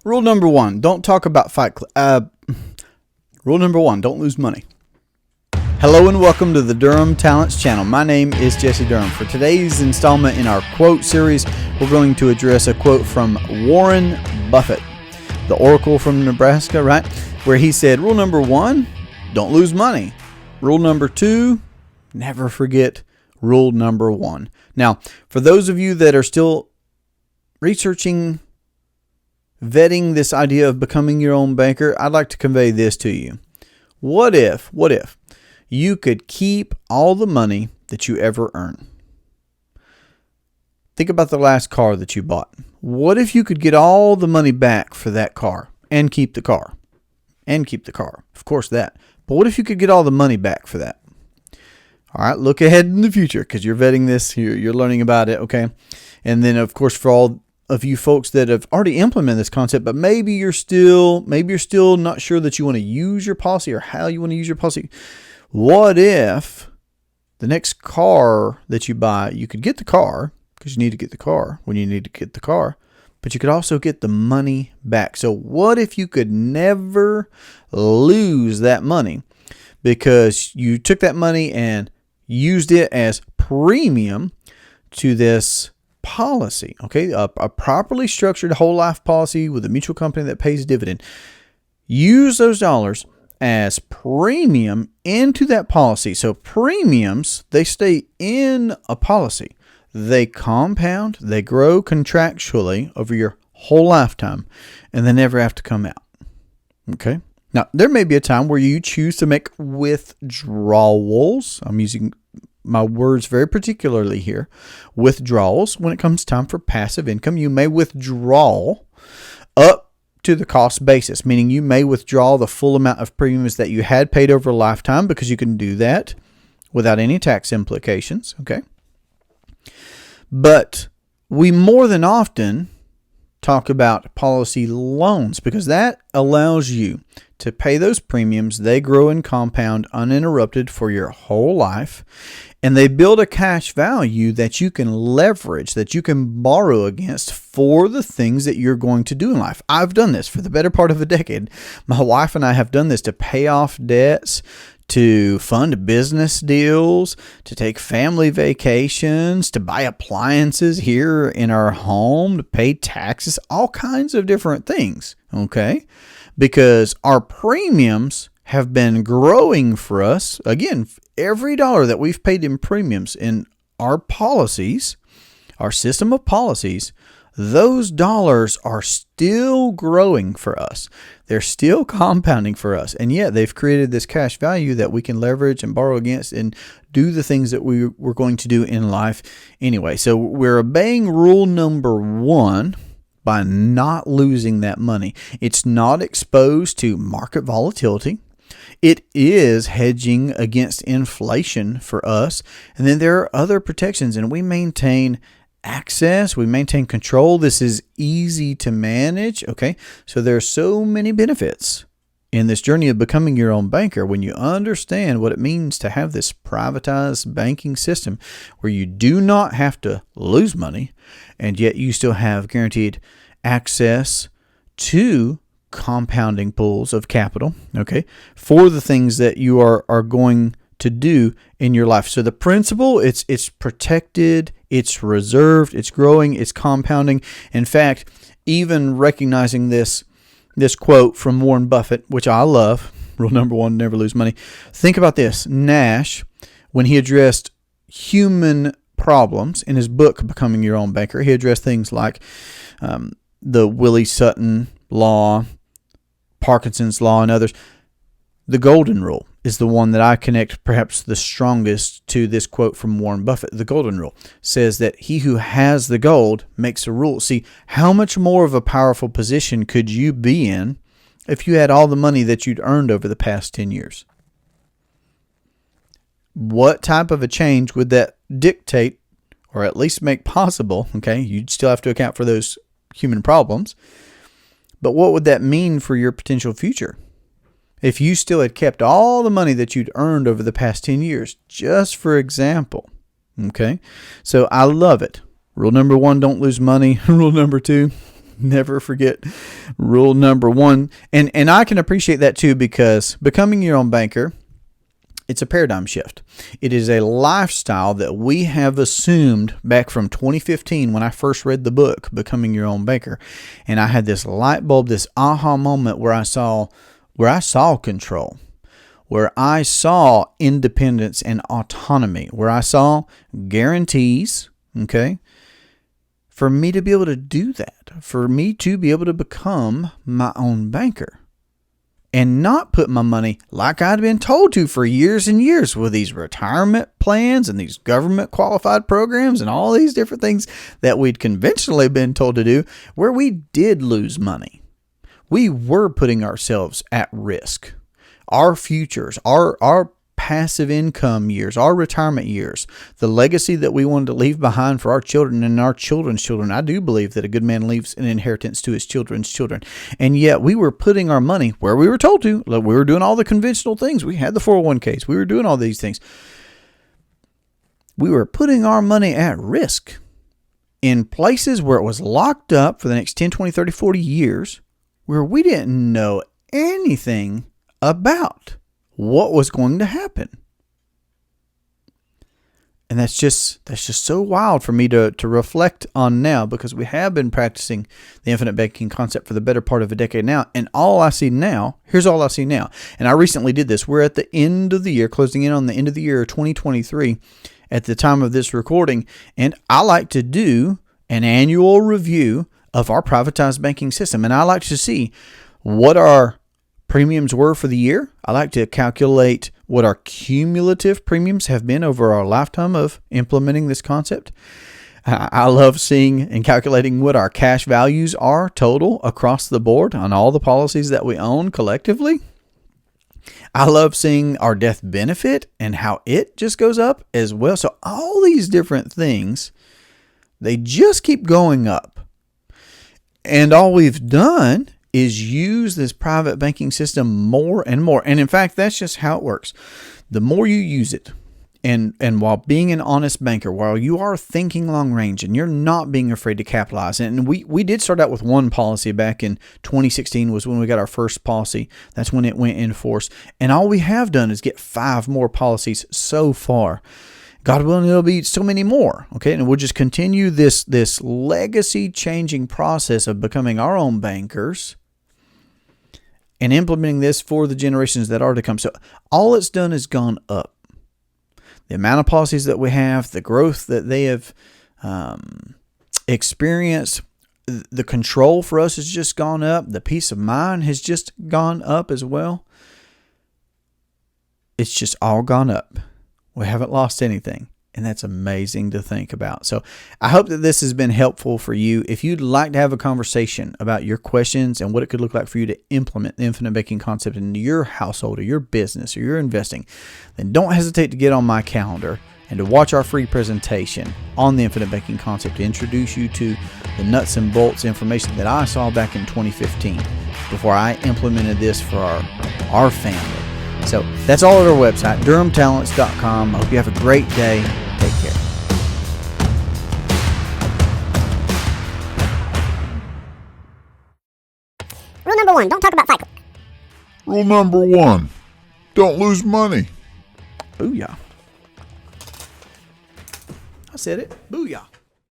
Rule number one, don't talk about rule number one, don't lose money. Hello and welcome to the Durham Talents channel. My name is Jesse Durham. For today's installment in our quote series, we're going to address a quote from Warren Buffett, the Oracle from Nebraska, right? Where he said, rule number one, don't lose money. Rule number two, never forget rule number one. Now, for those of you that are still researching, vetting this idea of becoming your own banker, I'd like to convey this to you. What if you could keep all the money that you ever earn? Think about the last car that you bought. What if you could get all the money back for that car and keep the car? And keep the car. Of course that. But what if you could get all the money back for that? All right, look ahead in the future because you're vetting this, you're learning about it, okay? And then, of course, for all of you folks that have already implemented this concept, but maybe you're still not sure that you want to use your policy or how you want to use your policy. What if the next car that you buy, you could get the car because you need to get the car when you need to get the car, but you could also get the money back. So what if you could never lose that money because you took that money and used it as premium to this policy, okay? A properly structured whole life policy with a mutual company that pays dividend. Use those dollars as premium into that policy. So premiums, they stay in a policy. They compound, they grow contractually over your whole lifetime, and they never have to come out. Okay? Now, there may be a time where you choose to make withdrawals. I'm using my words very particularly here. Withdrawals. When it comes time for passive income, you may withdraw up to the cost basis, meaning you may withdraw the full amount of premiums that you had paid over a lifetime because you can do that without any tax implications. Okay? But we more than often talk about policy loans because that allows you to pay those premiums. They grow and compound uninterrupted for your whole life, and they build a cash value that you can leverage, that you can borrow against for the things that you're going to do in life. I've done this for the better part of a decade. My wife and I have done this to pay off debts, to fund business deals, to take family vacations, to buy appliances here in our home, to pay taxes, all kinds of different things, okay? Because our premiums have been growing for us. Again, every dollar that we've paid in premiums in our policies, our system of policies, those dollars are still growing for us. They're still compounding for us. And yet they've created this cash value that we can leverage and borrow against and do the things that we're going to do in life anyway. So we're obeying rule number one by not losing that money. It's not exposed to market volatility. It is hedging against inflation for us. And then there are other protections, and we maintain access, we maintain control. This is easy to manage, okay? So there are so many benefits in this journey of becoming your own banker when you understand what it means to have this privatized banking system where you do not have to lose money, and yet you still have guaranteed access to compounding pools of capital, okay, for the things that you are going to do in your life. So the principle, it's protected, it's reserved, it's growing, it's compounding. In fact, even recognizing this quote from Warren Buffett, which I love, rule number one, never lose money. Think about this. Nash, when he addressed human problems in his book, Becoming Your Own Banker, he addressed things like the Willie Sutton law, Parkinson's law, and others. The golden rule is the one that I connect perhaps the strongest to this quote from Warren Buffett. The golden rule says that he who has the gold makes the rule. See, how much more of a powerful position could you be in if you had all the money that you'd earned over the past 10 years? What type of a change would that dictate or at least make possible? Okay, you'd still have to account for those human problems. But what would that mean for your potential future? If you still had kept all the money that you'd earned over the past 10 years, just for example, okay? So I love it. Rule number one, don't lose money. Rule number two, Never forget rule number 1. And I can appreciate that too, because becoming your own banker, it's a paradigm shift. It is a lifestyle that we have assumed back from 2015 when I first read the book, Becoming Your Own Banker. And I had this light bulb, this aha moment where I saw control, where I saw independence and autonomy, where I saw guarantees, okay, for me to be able to do that, for me to be able to become my own banker. And not put my money like I'd been told to for years and years with these retirement plans and these government qualified programs and all these different things that we'd conventionally been told to do, where we did lose money. We were putting ourselves at risk. Our futures, our passive income years, our retirement years, the legacy that we wanted to leave behind for our children and our children's children. I do believe that a good man leaves an inheritance to his children's children. And yet we were putting our money where we were told to. We were doing all the conventional things. We had the 401ks. We were doing all these things. We were putting our money at risk in places where it was locked up for the next 10, 20, 30, 40 years, where we didn't know anything about what was going to happen. And that's just so wild for me to reflect on now, because we have been practicing the infinite banking concept for the better part of a decade now. And here's all I see now. And I recently did this. We're at the end of the year, closing in on the end of the year 2023 at the time of this recording. And I like to do an annual review of our privatized banking system. And I like to see what our premiums were for the year. I like to calculate what our cumulative premiums have been over our lifetime of implementing this concept. I love seeing and calculating what our cash values are total across the board on all the policies that we own collectively. I love seeing our death benefit and how it just goes up as well. So all these different things, they just keep going up. And all we've done is use this private banking system more and more. And in fact, that's just how it works. The more you use it, and while being an honest banker, while you are thinking long range and you're not being afraid to capitalize, and we did start out with one policy back in 2016 was when we got our first policy. That's when it went in force. And all we have done is get 5 more policies so far. God willing, it'll be so many more. Okay. And we'll just continue this legacy changing process of becoming our own bankers and implementing this for the generations that are to come. So all it's done is gone up. The amount of policies that we have, the growth that they have experienced, the control for us has just gone up. The peace of mind has just gone up as well. It's just all gone up. We haven't lost anything. And that's amazing to think about. So I hope that this has been helpful for you. If you'd like to have a conversation about your questions and what it could look like for you to implement the infinite banking concept into your household or your business or your investing, then don't hesitate to get on my calendar and to watch our free presentation on the infinite banking concept to introduce you to the nuts and bolts information that I saw back in 2015 before I implemented this for our family. So that's all at our website, DurhamTalents.com. I hope you have a great day. Take care. Rule number 1, don't talk about FICA. Rule number 1, don't lose money. Booyah. I said it. Booyah.